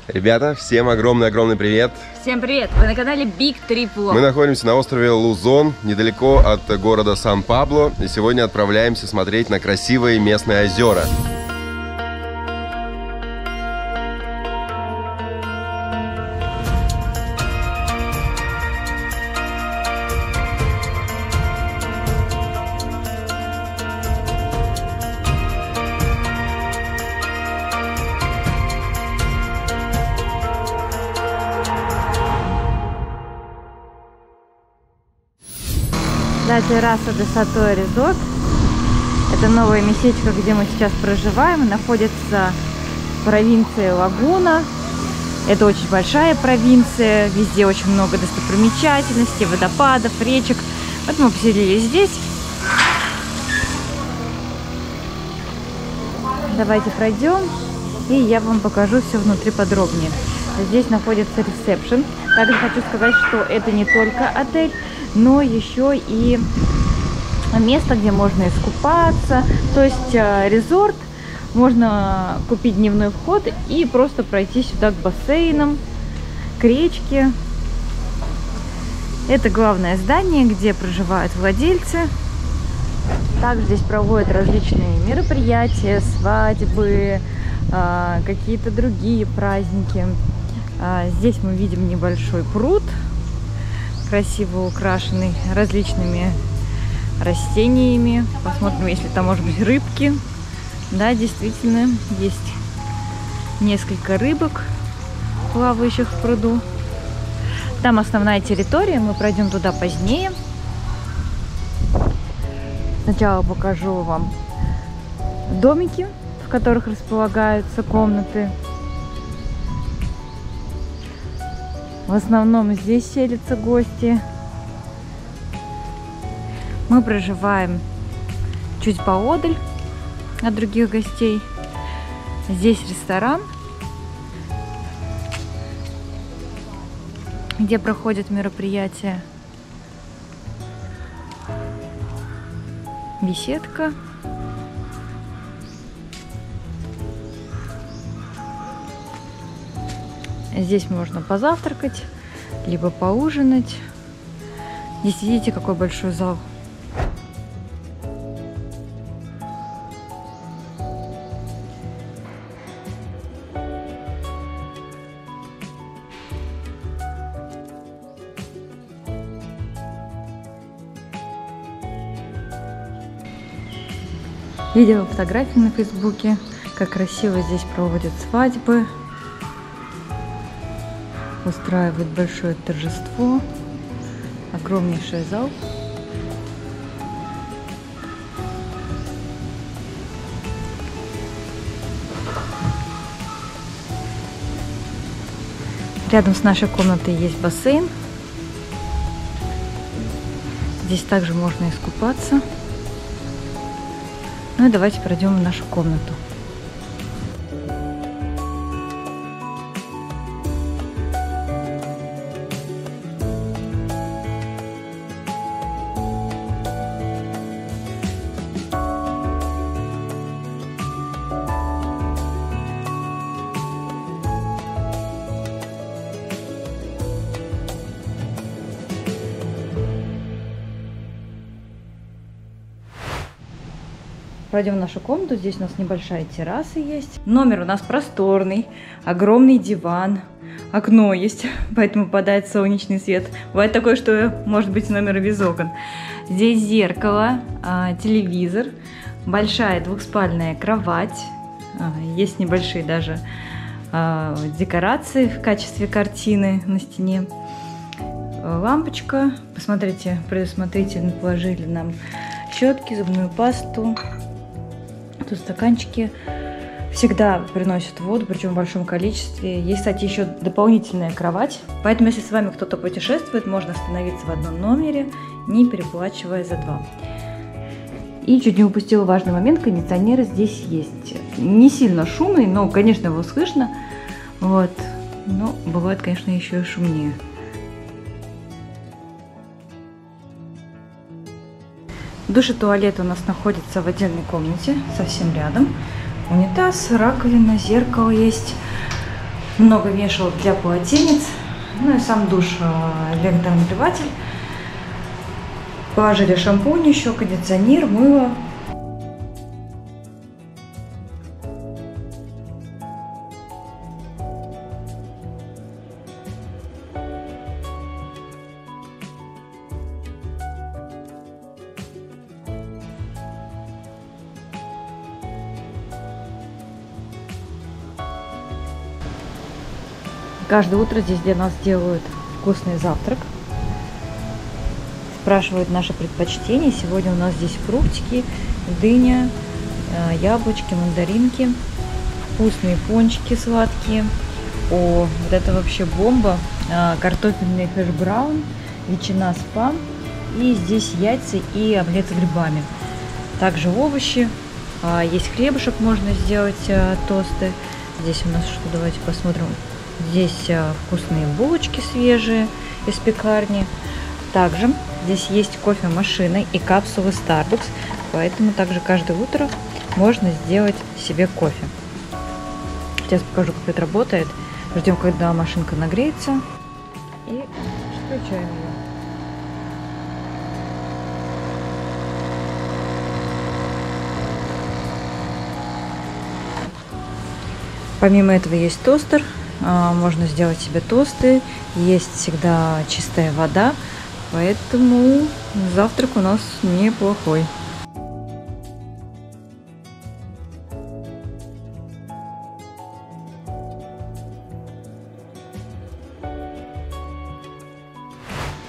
Ребята, всем огромный-огромный привет! Всем привет! Вы на канале Big Trip Vlog. Мы находимся на острове Лузон, недалеко от города Сан-Пабло. И сегодня отправляемся смотреть на красивые местные озера. La Terrassa de Satoy Resort. Это новое местечко, где мы сейчас проживаем. Находится в провинции Лагуна. Это очень большая провинция. Везде очень много достопримечательностей, водопадов, речек. Вот мы поселились здесь. Давайте пройдем, и я вам покажу все внутри подробнее. Здесь находится ресепшн. Также хочу сказать, что это не только отель, но еще и место, где можно искупаться. То есть резорт, можно купить дневной вход и просто пройти сюда к бассейнам, к речке. Это главное здание, где проживают владельцы. Также здесь проводят различные мероприятия, свадьбы, какие-то другие праздники. Здесь мы видим небольшой пруд, красиво украшенный различными растениями. Посмотрим, если там, может быть, рыбки. Да, действительно, есть несколько рыбок, плавающих в пруду. Там основная территория, мы пройдем туда позднее. Сначала покажу вам домики, в которых располагаются комнаты. В основном здесь селятся гости. Мы проживаем чуть поодаль от других гостей. Здесь ресторан, где проходят мероприятия. Беседка. Здесь можно позавтракать, либо поужинать. Здесь видите, какой большой зал. Видела фотографии на Фейсбуке, как красиво здесь проводят свадьбы. Устраивает большое торжество. Огромнейший зал. Рядом с нашей комнатой есть бассейн. Здесь также можно искупаться. Ну и давайте пройдем в нашу комнату. Пройдем в нашу комнату. Здесь у нас небольшая терраса есть. Номер у нас просторный, огромный диван, окно есть, поэтому попадает солнечный свет. Бывает такое, что может быть номер без окон. Здесь зеркало, телевизор, большая двухспальная кровать, есть небольшие даже декорации в качестве картины на стене. Лампочка, посмотрите, предусмотрительно положили нам щетки, зубную пасту. Тут стаканчики всегда приносят воду, причем в большом количестве. Есть, кстати, еще дополнительная кровать. Поэтому, если с вами кто-то путешествует, можно остановиться в одном номере, не переплачивая за два. И чуть не упустила важный момент, кондиционер здесь есть. Не сильно шумный, но, конечно, его слышно. Вот. Но бывает, конечно, еще и шумнее. Душ и туалет у нас находится в отдельной комнате, совсем рядом. Унитаз, раковина, зеркало есть. много вешалок для полотенец, ну и сам душ, электронагреватель. Положили шампунь, еще кондиционер, мыло. Каждое утро здесь для нас делают вкусный завтрак. Спрашивают наши предпочтения. Сегодня у нас здесь фруктики, дыня, яблочки, мандаринки, вкусные пончики сладкие. О, вот это вообще бомба! Картофельный хэш-браун, ветчина спам, и здесь яйца и омлет с грибами. Также овощи, есть хлебушек, можно сделать тосты. Здесь у нас что, давайте посмотрим. Здесь вкусные булочки свежие из пекарни. Также здесь есть кофемашина и капсулы Starbucks, поэтому также каждое утро можно сделать себе кофе. Сейчас покажу, как это работает. Ждем, когда машинка нагреется, и включаем ее. Помимо этого есть тостер. Можно сделать себе тосты, есть всегда чистая вода, поэтому завтрак у нас неплохой.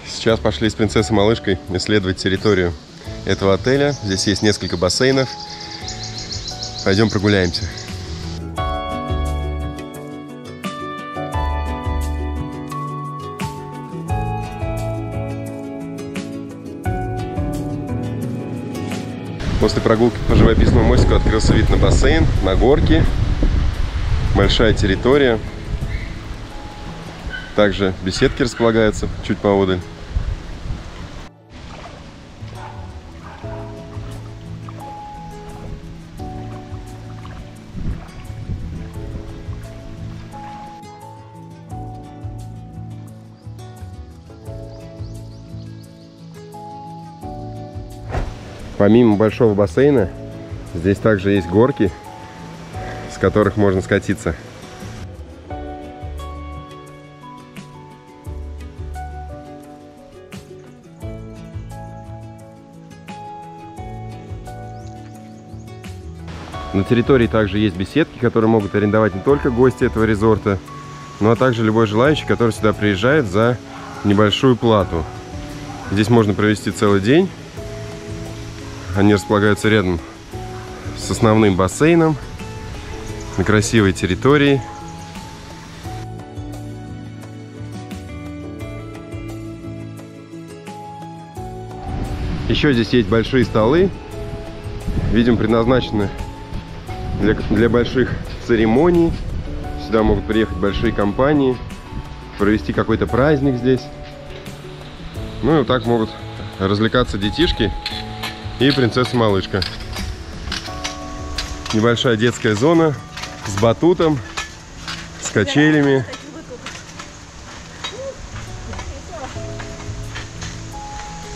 Сейчас пошли с принцессой-малышкой исследовать территорию этого отеля. Здесь есть несколько бассейнов. Пойдем прогуляемся. После прогулки по живописному мостику открылся вид на бассейн, на горки. Большая территория. Также беседки располагаются чуть поодаль. Помимо большого бассейна, здесь также есть горки, с которых можно скатиться. На территории также есть беседки, которые могут арендовать не только гости этого резорта, но а также любой желающий, который сюда приезжает за небольшую плату. Здесь можно провести целый день. Они располагаются рядом с основным бассейном, на красивой территории. Еще здесь есть большие столы, видимо, предназначены для больших церемоний. Сюда могут приехать большие компании, провести какой-то праздник здесь. Ну и вот так могут развлекаться детишки и принцесса-малышка. Небольшая детская зона с батутом, с качелями.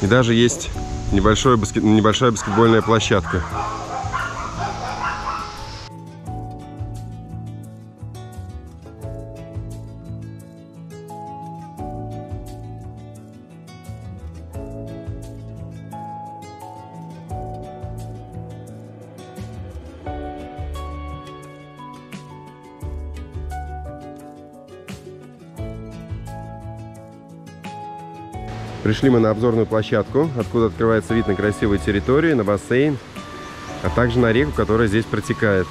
И даже есть небольшая баскетбольная площадка. Пришли мы на обзорную площадку, откуда открывается вид на красивую территорию, на бассейн, а также на реку, которая здесь протекает.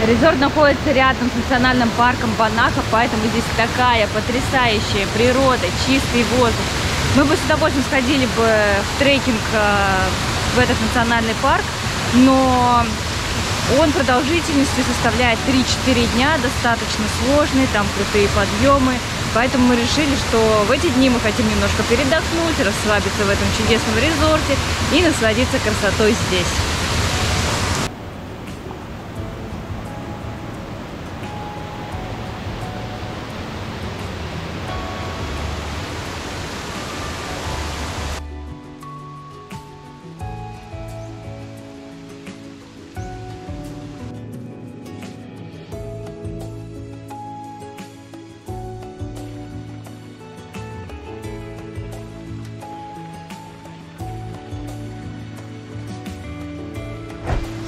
Резорт находится рядом с национальным парком Банаха, поэтому здесь такая потрясающая природа, чистый воздух. Мы бы с удовольствием сходили бы в трекинг в этот национальный парк, но он продолжительностью составляет 3-4 дня, достаточно сложный, там крутые подъемы. Поэтому мы решили, что в эти дни мы хотим немножко передохнуть, расслабиться в этом чудесном резорте и насладиться красотой здесь.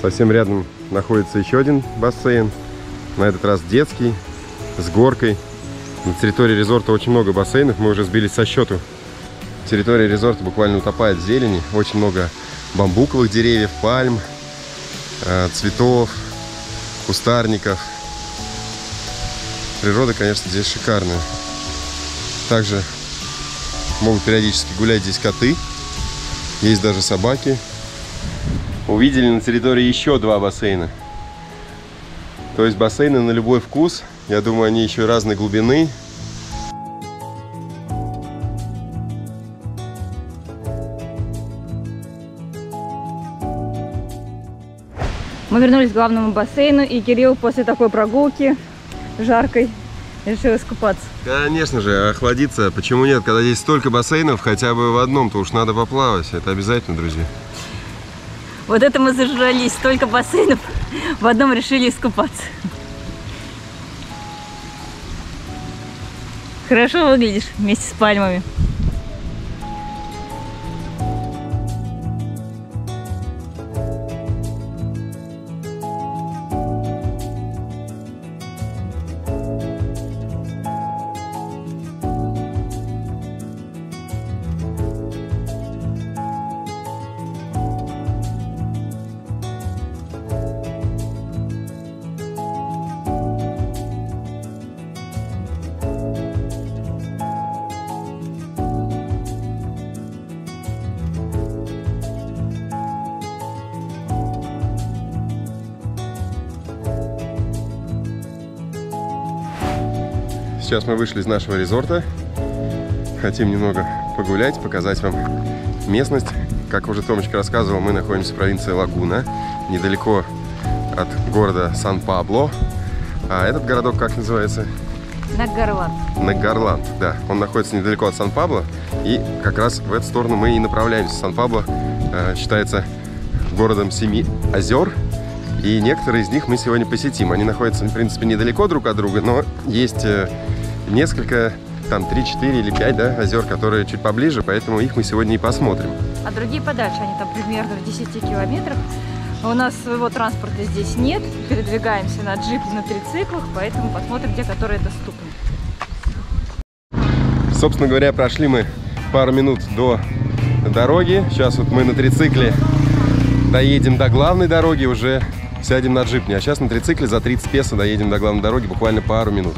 Совсем рядом находится еще один бассейн, на этот раз детский, с горкой. На территории резорта очень много бассейнов, мы уже сбились со счету. Территория резорта буквально утопает в зелени, очень много бамбуковых деревьев, пальм, цветов, кустарников. Природа, конечно, здесь шикарная. Также могут периодически гулять здесь коты, есть даже собаки. Увидели на территории еще 2 бассейна. То есть бассейны на любой вкус. Я думаю, они еще разной глубины. Мы вернулись к главному бассейну, и Кирилл после такой прогулки жаркой решил искупаться. Конечно же, охладиться. Почему нет? Когда здесь столько бассейнов, хотя бы в одном-то уж надо поплавать. Это обязательно, друзья. Вот это мы зажрались, столько бассейнов, в одном решили искупаться. Хорошо выглядишь вместе с пальмами. Сейчас мы вышли из нашего резорта. Хотим немного погулять, показать вам местность. Как уже Томочка рассказывал, мы находимся в провинции Лагуна, недалеко от города Сан-Пабло. А этот городок как называется? Нагарланд. Нагарланд, да. Он находится недалеко от Сан-Пабло. И как раз в эту сторону мы и направляемся. Сан-Пабло считается городом 7 озер. И некоторые из них мы сегодня посетим. Они находятся, в принципе, недалеко друг от друга, но есть несколько, там 3, 4 или 5, да, озер, которые чуть поближе, поэтому их мы сегодня и посмотрим. А другие подальше, они там примерно в 10 километрах. У нас своего транспорта здесь нет, передвигаемся на джипе, на трициклах, поэтому посмотрим те, которые доступны. Собственно говоря, прошли мы пару минут до дороги. Сейчас вот мы на трицикле доедем до главной дороги, уже сядем на джип. А сейчас на трицикле за 30 песо доедем до главной дороги, буквально пару минут.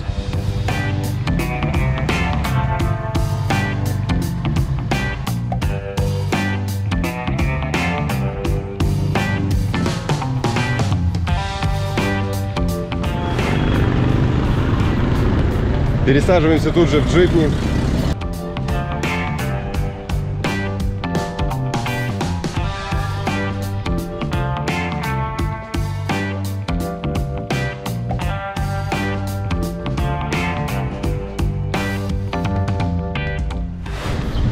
Пересаживаемся тут же в джипни.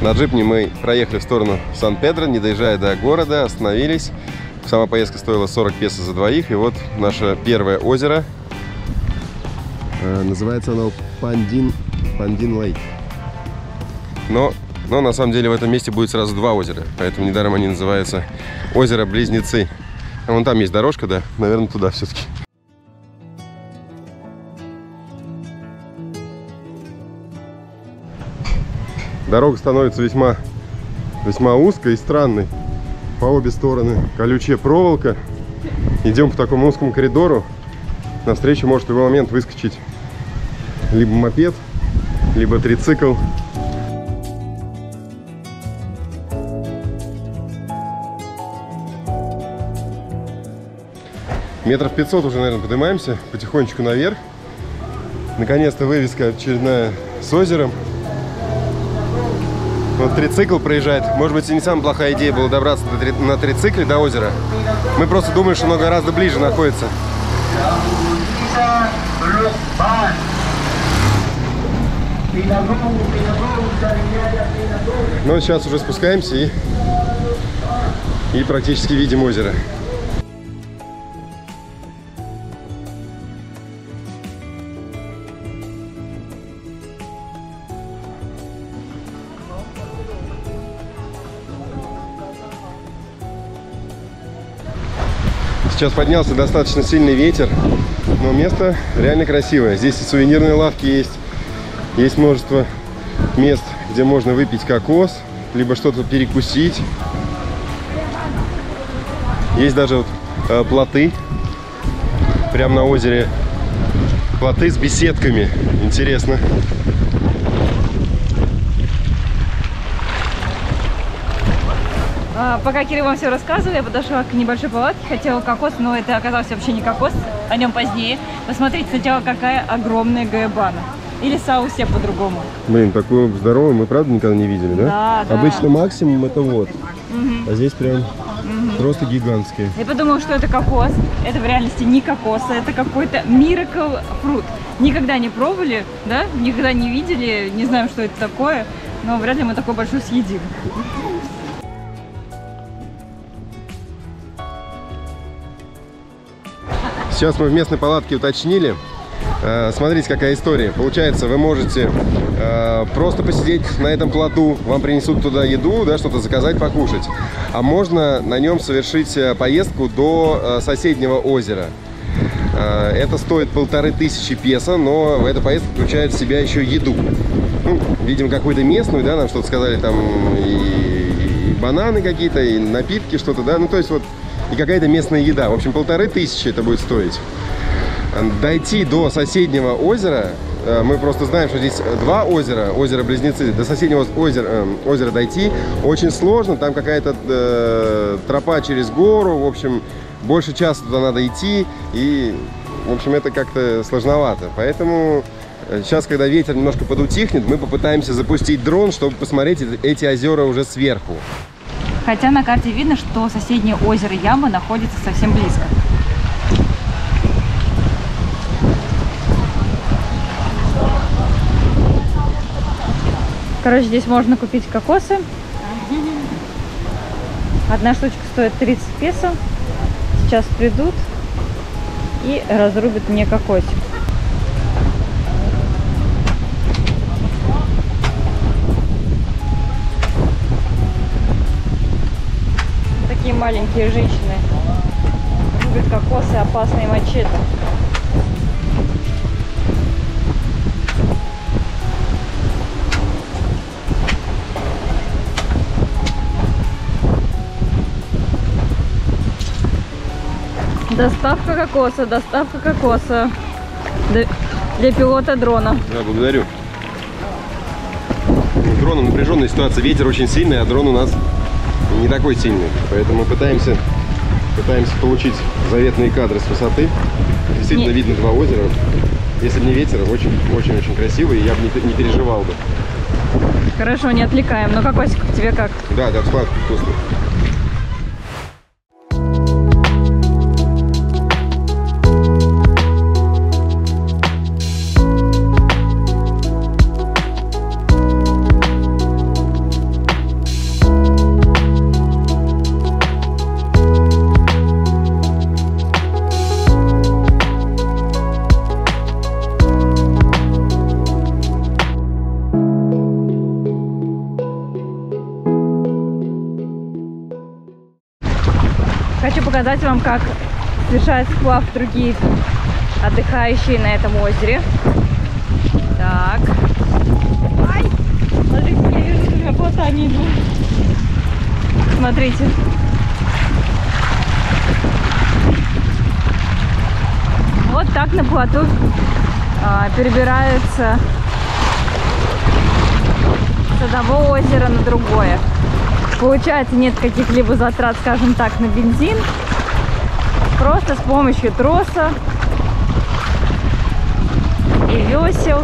На джипне мы проехали в сторону Сан-Педро, не доезжая до города, остановились. Сама поездка стоила 40 песо за двоих. И вот наше первое озеро. Называется оно Пандин Лейк. Но на самом деле в этом месте будет сразу 2 озера. Поэтому недаром они называются озеро-близнецы. А вон там есть дорожка, да? Наверное, туда все-таки. Дорога становится весьма узкой и странной. По обе стороны колючая проволока. Идем по такому узкому коридору. Навстречу может в любой момент выскочить либо мопед, либо трицикл. Метров 500 уже, наверное, поднимаемся потихонечку наверх. Наконец-то вывеска очередная с озером. Вот трицикл проезжает. Может быть, и не самая плохая идея была добраться на трицикле до озера. Мы просто думаем, что оно гораздо ближе находится. Но сейчас уже спускаемся и практически видим озеро. Сейчас поднялся достаточно сильный ветер, но место реально красивое. Здесь и сувенирные лавки есть, есть множество мест, где можно выпить кокос, либо что-то перекусить. Есть даже вот плоты прямо на озере, плоты с беседками. Интересно. Пока Кирилл вам все рассказывал, я подошла к небольшой палатке, хотела кокос, но это оказался вообще не кокос, о нем позднее. Посмотрите сначала, какая огромная гаебана. Или саусе по-другому. Блин, такую здоровую мы, правда, никогда не видели, да? Да, обычно да. максимум это вот. А здесь прям просто гигантские. Я подумала, что это кокос. Это в реальности не кокос, это какой-то miracle fruit. Никогда не пробовали, да? Никогда не видели, не знаем, что это такое, но вряд ли мы такой большой съедим. Сейчас мы в местной палатке уточнили. Смотрите, какая история. Получается, вы можете просто посидеть на этом плоту, вам принесут туда еду, да, что-то заказать, покушать. А можно на нем совершить поездку до соседнего озера. Это стоит 1500 песо, но эта поездка включает в себя еще еду. Ну, видимо, какую-то местную, да, нам что-то сказали, там и бананы какие-то, и напитки, что-то, да, ну, то есть вот, и какая-то местная еда. В общем, 1500 это будет стоить. Дойти до соседнего озера, мы просто знаем, что здесь два озера, озера-близнецы, до соседнего озера дойти очень сложно, там какая-то тропа через гору, в общем, больше часа туда надо идти, и, в общем, это как-то сложновато. Поэтому сейчас, когда ветер немножко подутихнет, мы попытаемся запустить дрон, чтобы посмотреть эти озера уже сверху. Хотя на карте видно, что соседнее озеро Ямба находится совсем близко. Короче, здесь можно купить кокосы. Одна штучка стоит 30 песо. Сейчас придут и разрубят мне кокосик. Такие маленькие женщины рубят кокосы, опасные мачете. Доставка кокоса для пилота дрона. Да, благодарю. С дроном напряженная ситуация, ветер очень сильный, а дрон у нас не такой сильный. Поэтому пытаемся получить заветные кадры с высоты. Действительно видно два озера. Если бы не ветер, очень-очень красиво, и я бы не переживал бы. Хорошо, не отвлекаем. Но кокосик тебе как? Да, сладкий, вкусный. Хочу показать вам, как совершают сплав другие отдыхающие на этом озере. Так. Ай! Смотрите, я вижу, что у меня плота не идут. Смотрите. Вот так плоту перебираются с одного озера на другое. Получается, нет каких-либо затрат, скажем так, на бензин. Просто с помощью троса и весел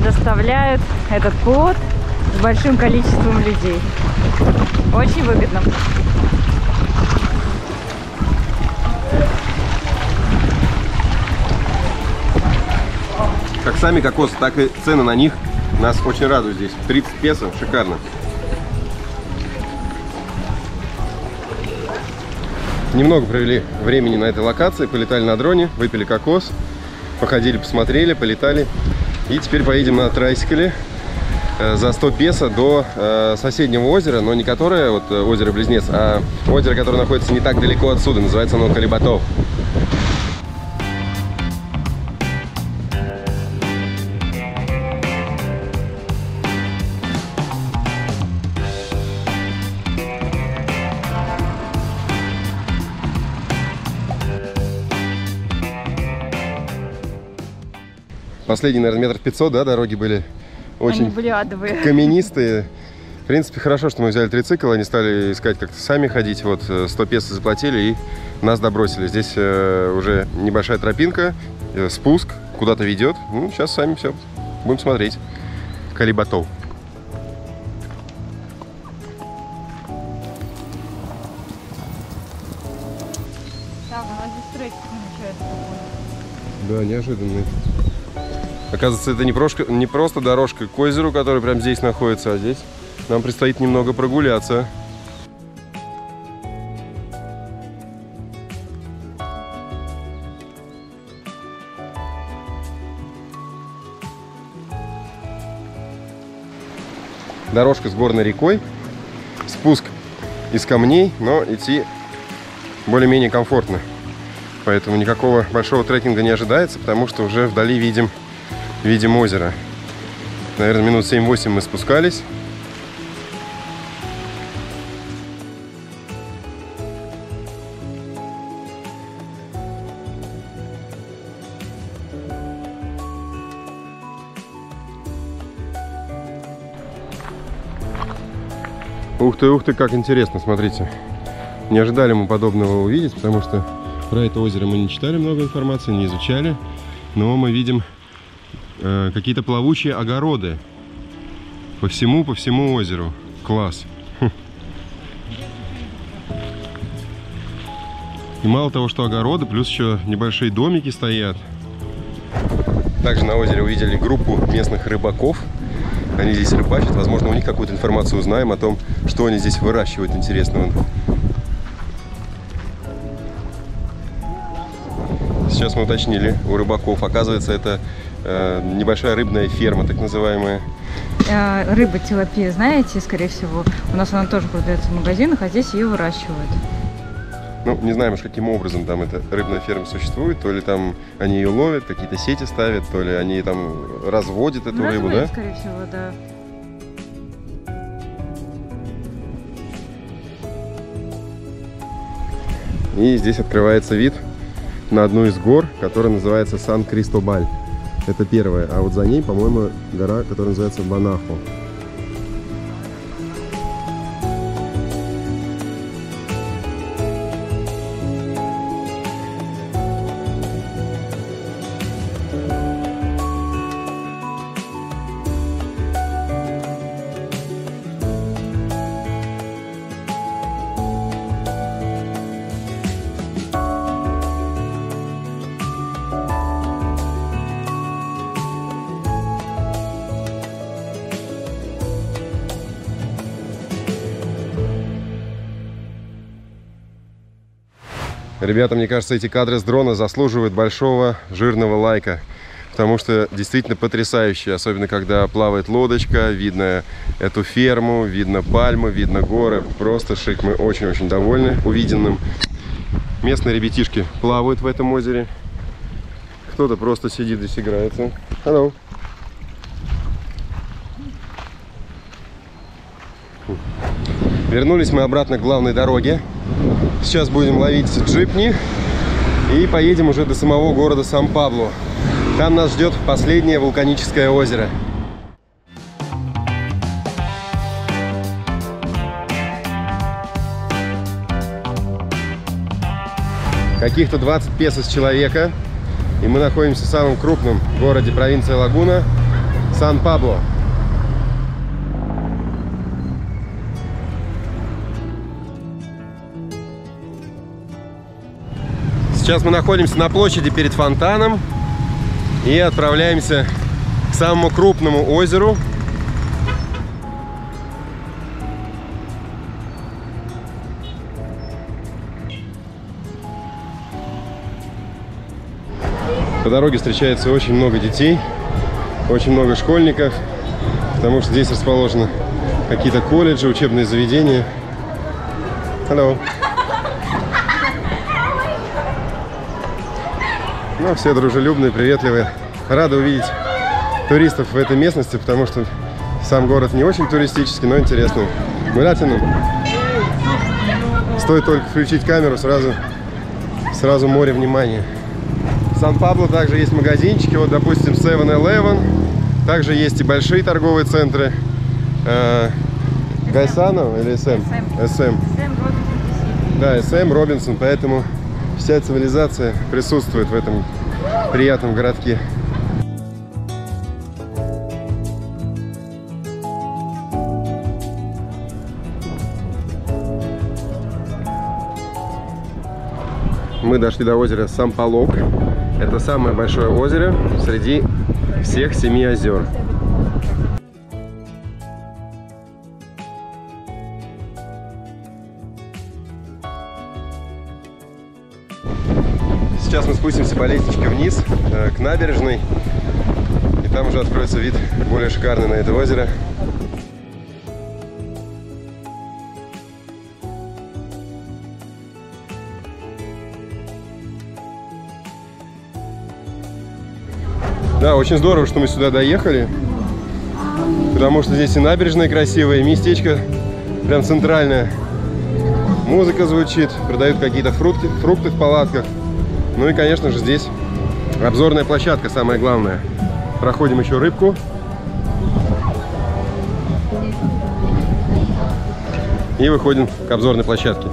доставляют этот плот с большим количеством людей. Очень выгодно. Как сами кокосы, так и цены на них нас очень радуют здесь. 30 песо, шикарно. Немного провели времени на этой локации, полетали на дроне, выпили кокос, походили, посмотрели, полетали. И теперь поедем на трайсикеле за 100 песо до соседнего озера, но не которое вот озеро-близнец, а озеро, которое находится не так далеко отсюда, называется оно Калибатов. Последние, наверное, метров 500, да, дороги были очень каменистые. В принципе, хорошо, что мы взяли трицикл, они стали искать как-то сами ходить. Вот 100 песо заплатили и нас добросили. Здесь уже небольшая тропинка, спуск куда-то ведет. Ну, сейчас сами все будем смотреть. Калибатов. Так, у нас здесь трекинг намечается. Да, неожиданный. Оказывается, это не просто дорожка к озеру, которая прямо здесь находится, а здесь нам предстоит немного прогуляться. Дорожка с горной рекой, спуск из камней, но идти более-менее комфортно. Поэтому никакого большого трекинга не ожидается, потому что уже вдали видим озеро. Наверное, минут 7-8 мы спускались. Ух ты, как интересно, смотрите. Не ожидали мы подобного увидеть, потому что про это озеро мы не читали много информации, не изучали. Но мы видим какие-то плавучие огороды по всему озеру. Класс. И мало того, что огороды, плюс еще небольшие домики стоят. Также на озере увидели группу местных рыбаков. Они здесь рыбачат. Возможно, у них какую-то информацию узнаем о том, что они здесь выращивают интересного. Сейчас мы уточнили у рыбаков. Оказывается, это небольшая рыбная ферма, так называемая. Рыба тилапия, знаете, скорее всего. У нас она тоже продается в магазинах, а здесь ее выращивают. Ну, не знаем уж, каким образом там эта рыбная ферма существует. То ли там они ее ловят, какие-то сети ставят, то ли они там разводят эту рыбу, да? Скорее всего, да. И здесь открывается вид на одну из гор, которая называется Сан-Кристобаль. Это первая. А вот за ней, по-моему, гора, которая называется Банахо. Ребята, мне кажется, эти кадры с дрона заслуживают большого жирного лайка, потому что действительно потрясающие, особенно когда плавает лодочка, видно эту ферму, видно пальмы, видно горы, просто шик. Мы очень-очень довольны увиденным. Местные ребятишки плавают в этом озере, кто-то просто сидит здесь, играется. Hello. Вернулись мы обратно к главной дороге. Сейчас будем ловить джипни И поедем уже до самого города Сан-Пабло. Там нас ждет последнее вулканическое озеро. Каких-то 20 песо с человека. И мы находимся в самом крупном городе провинции Лагуна – Сан-Пабло. Сейчас мы находимся на площади перед фонтаном и отправляемся к самому крупному озеру. По дороге встречается очень много детей, очень много школьников, потому что здесь расположены какие-то колледжи, учебные заведения. Hello. Ну, все дружелюбные, приветливые. Рады увидеть туристов в этой местности, потому что сам город не очень туристический, но интересный. Гулятину. Стоит только включить камеру, сразу море внимания. В Сан-Пабло также есть магазинчики, вот, допустим, 7-Eleven. Также есть и большие торговые центры. Гайсано или СМ? СМ. Да, СМ, Робинсон, поэтому вся цивилизация присутствует в этом приятном городке. Мы дошли до озера Сампалок. Это самое большое озеро среди всех 7 озер. Сейчас мы спустимся по лестничке вниз к набережной, и там уже откроется вид более шикарный на это озеро. Да, очень здорово, что мы сюда доехали, потому что здесь и набережная красивая, и местечко прям центральное. Музыка звучит, продают какие-то фрукты в палатках. Ну и, конечно же, здесь обзорная площадка, самое главное. Проходим еще рыбку. И выходим к обзорной площадке.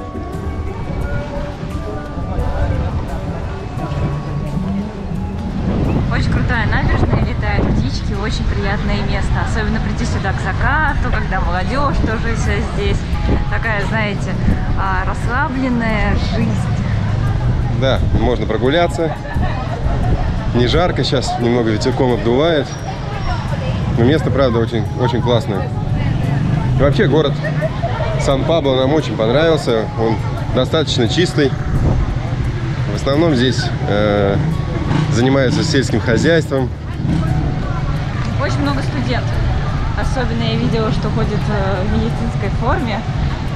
Очень крутая набережная, летают птички, очень приятное место. Особенно прийти сюда к закату, когда молодежь тоже вся здесь. Такая, знаете, расслабленная жизнь. Да, можно прогуляться. Не жарко, сейчас немного ветерком обдувает. Но место, правда, очень, очень классное. И вообще город Сан-Пабло нам очень понравился. Он достаточно чистый. В основном здесь занимаются сельским хозяйством. Очень много студентов. Особенно я видела, что ходят в медицинской форме.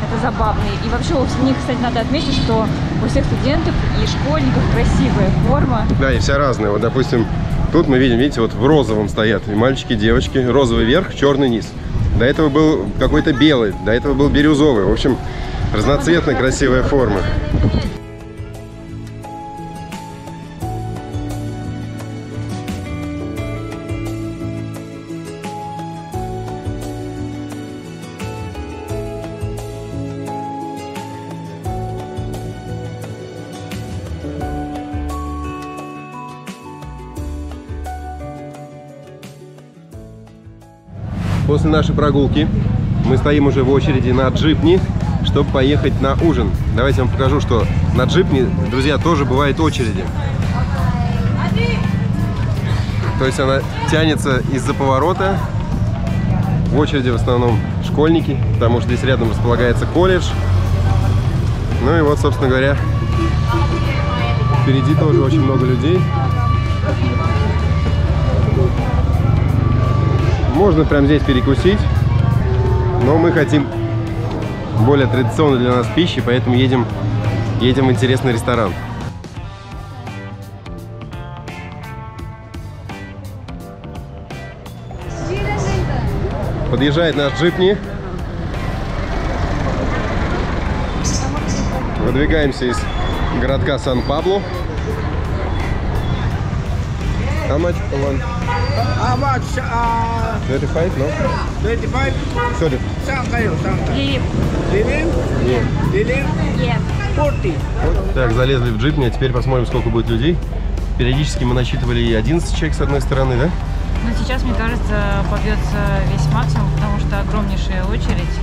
Это забавно. И вообще у них, кстати, надо отметить, что у всех студентов и школьников красивая форма. Да, и вся разная. Вот, допустим, тут мы видим, видите, вот в розовом стоят и мальчики, и девочки. Розовый верх, черный низ. До этого был какой-то белый, до этого был бирюзовый. В общем, разноцветная красивая форма. После нашей прогулки мы стоим уже в очереди на джипни, чтобы поехать на ужин. Давайте я вам покажу, что на джипни, друзья, тоже бывает очереди. То есть она тянется из-за поворота. В очереди в основном школьники, потому что здесь рядом располагается колледж. Ну и вот, собственно говоря, впереди тоже очень много людей. Можно прямо здесь перекусить, но мы хотим более традиционной для нас пищи, поэтому едем в интересный ресторан. Подъезжает наш джипни. Выдвигаемся из городка Сан-Пабло. How much for one? How much? 35, no? 25. 30. Saan kayo? Saan kayo? Лилип. Lilim? Lilim? Нет. 40. Так, залезли в джипни, а теперь посмотрим, сколько будет людей. Периодически мы насчитывали 11 человек с одной стороны, да? Но сейчас, мне кажется, побьется весь максимум, потому что огромнейшая очередь.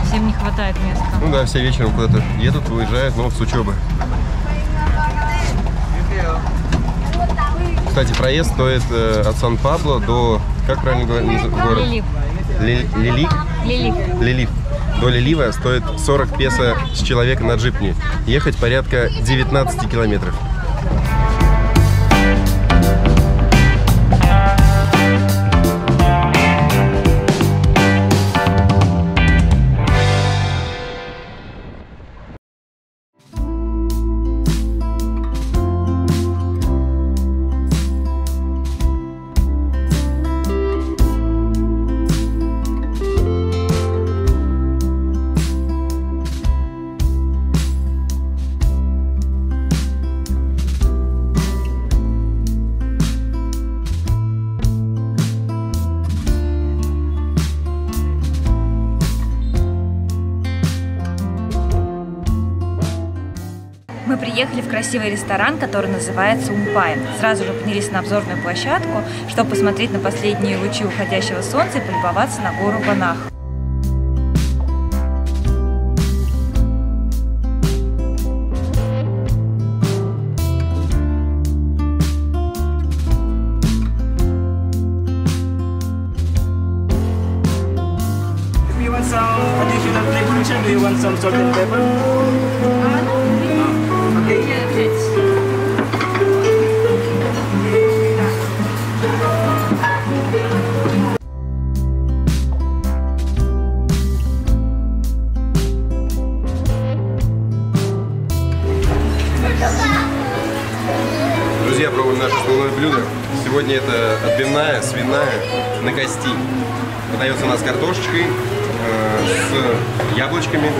Всем не хватает места. Ну да, все вечером куда-то едут, выезжают, но вот с учебы. Кстати, проезд стоит от Сан-Пабло до... Как правильно говорить? Город? Лилип. Лилип? Лилип. Лилип. До Лилива стоит 40 песо с человека на джипни. Ехать порядка 19 километров. Мы приехали в красивый ресторан, который называется Умпай. Сразу же поднялись на обзорную площадку, чтобы посмотреть на последние лучи уходящего солнца и полюбоваться на гору Банах. If you want some additional flavor, do you want some salt and pepper? Друзья, пробуем наше основное блюдо. Сегодня это отбивная свиная на кости. Подается у нас картошечкой с яблочками.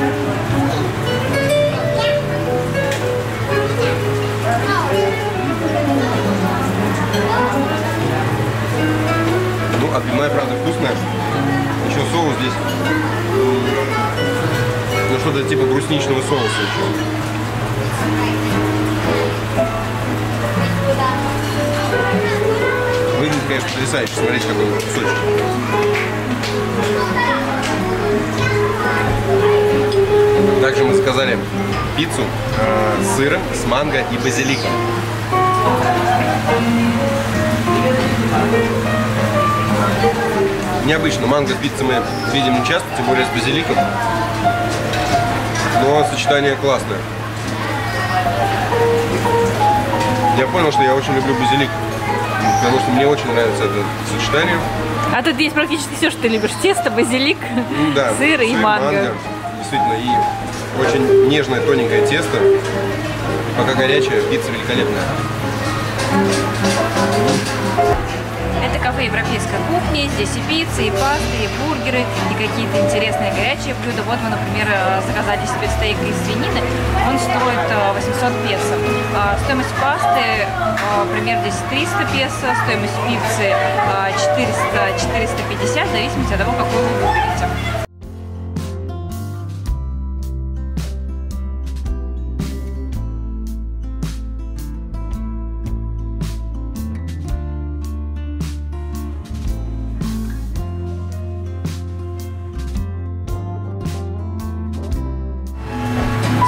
Ну, отбивная, правда, вкусная. Еще соус здесь. Ну, что-то типа брусничного соуса еще. Выглядит, конечно, потрясающе. Смотрите, какой кусочек. Также мы заказали пиццу с сыром, с манго и базиликом. Необычно, манго пиццы мы видим не часто, тем более с базиликом. Но сочетание классное. Я понял, что я очень люблю базилик, потому что мне очень нравится это сочетание. А тут есть практически все, что ты любишь. Тесто, базилик, Да, сыр и манго. Действительно, и очень нежное, тоненькое тесто. Пока горячая, пицца великолепная. Это кафе европейской кухни. Здесь и пиццы, и пасты, и бургеры, и какие-то интересные горячие блюда. Вот мы, например, заказали себе стейк из свинины. Он стоит 800 песо. Стоимость пасты примерно здесь 300 песо. Стоимость пиццы 400-450, в зависимости от того, какую вы выберете.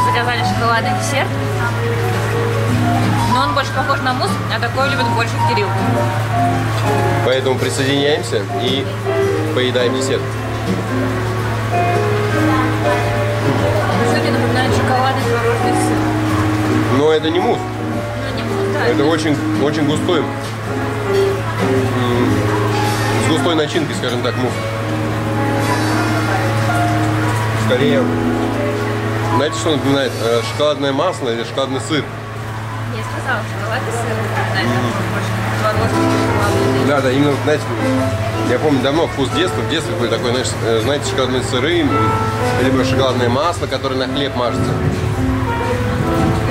Заказали шоколадный десерт, но он больше похож на мусс, а такой любит больше Кирилл. Поэтому присоединяемся и поедаем десерт. Кстати, напоминает шоколадный творожный сыр. Но это не мусс. Ну, не мусс, да. Это очень густой. С густой начинкой, скажем так, мусс. Скорее, знаете, что напоминает? Шоколадное масло или шоколадный сыр? Я сказала, шоколадный сыр напоминает больше творожный шоколадный. Да, именно, знаете, я помню давно вкус детства. В детстве был такой, знаете, шоколадные сыры, либо шоколадное масло, которое на хлеб мажется. В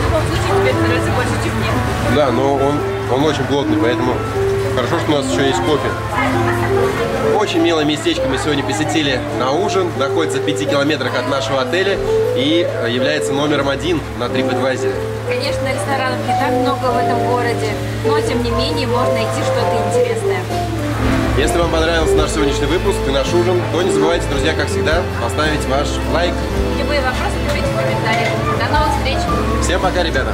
любом случае тебе это нравится больше, чем мне. Да, но он очень плотный, поэтому Хорошо, что у нас еще есть кофе. Очень милое местечко мы сегодня посетили на ужин. Находится в 5 километрах от нашего отеля и является номером 1 на TripAdvisor. Конечно, ресторанов не так много в этом городе, но тем не менее можно найти что-то интересное. Если вам понравился наш сегодняшний выпуск и наш ужин, то не забывайте, друзья, как всегда, поставить ваш лайк. Любые вопросы пишите в комментариях. До новых встреч! Всем пока, ребята!